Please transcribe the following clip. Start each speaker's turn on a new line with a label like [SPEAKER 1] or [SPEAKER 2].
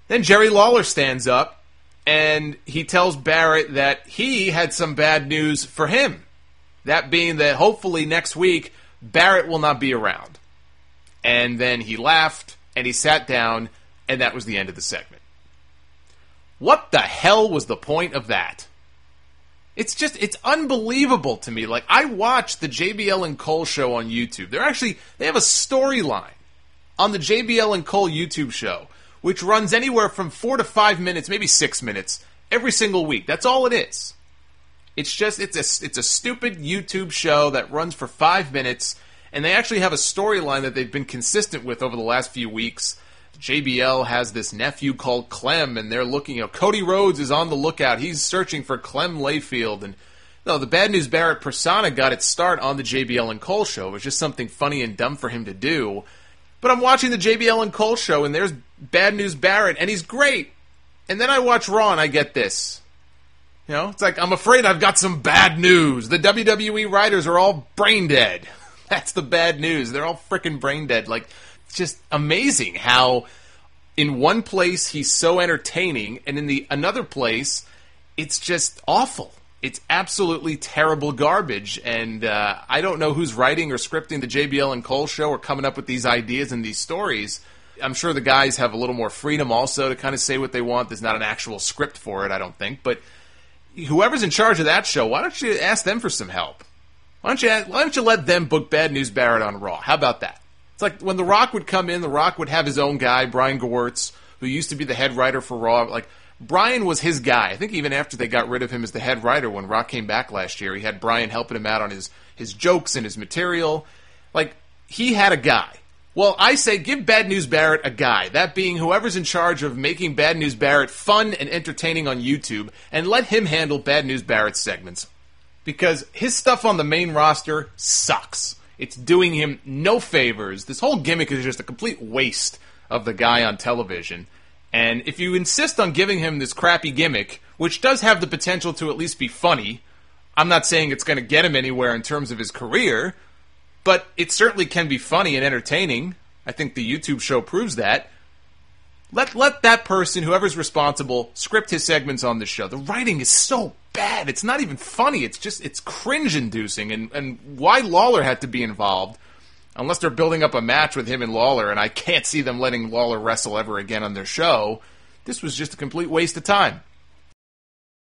[SPEAKER 1] Then Jerry Lawler stands up, and he tells Barrett that he had some bad news for him. That being that hopefully next week, Barrett will not be around. And then he laughed, and he sat down, and that was the end of the segment. What the hell was the point of that? It's unbelievable to me. Like, I watched the JBL and Cole show on YouTube. They have a storyline on the JBL and Cole YouTube show, which runs anywhere from 4 to 5 minutes, maybe 6 minutes, every single week. That's all it is. It's a stupid YouTube show that runs for 5 minutes, and they actually have a storyline that they've been consistent with over the last few weeks. JBL has this nephew called Clem, and they're looking, Cody Rhodes is on the lookout. He's searching for Clem Layfield, and no, the Bad News Barrett persona got its start on the JBL and Cole show. It was just something funny and dumb for him to do. But I'm watching the JBL and Cole show, and there's Bad News Barrett, and he's great. And then I watch Raw, and I get this. It's like, I'm afraid I've got some bad news. The WWE writers are all brain dead. That's the bad news. They're all freaking brain dead. Like, it's just amazing how in one place he's so entertaining, and in the another place, it's just awful. It's absolutely terrible garbage, and I don't know who's writing or scripting the JBL and Cole show or coming up with these ideas and these stories. I'm sure the guys have a little more freedom also to kind of say what they want. There's not an actual script for it, I don't think, but whoever's in charge of that show, why don't you ask them for some help? Why don't you let them book Bad News Barrett on Raw? How about that? It's like when The Rock would come in, The Rock would have his own guy, Brian Gewirtz, who used to be the head writer for Raw. Like, Brian was his guy. I think even after they got rid of him as the head writer when Rock came back last year, he had Brian helping him out on his jokes and his material. Like, he had a guy. Well, I say give Bad News Barrett a guy, that being whoever's in charge of making Bad News Barrett fun and entertaining on YouTube, and let him handle Bad News Barrett's segments. Because his stuff on the main roster sucks. It's doing him no favors. This whole gimmick is just a complete waste of the guy on television. And if you insist on giving him this crappy gimmick, which does have the potential to at least be funny, I'm not saying it's going to get him anywhere in terms of his career, but it certainly can be funny and entertaining. I think the YouTube show proves that. Let that person, whoever's responsible, script his segments on the show. The writing is so bad. It's not even funny. It's cringe-inducing. And why Lawler had to be involved, unless they're building up a match with him and Lawler, and I can't see them letting Lawler wrestle ever again on their show, this was just a complete waste of time.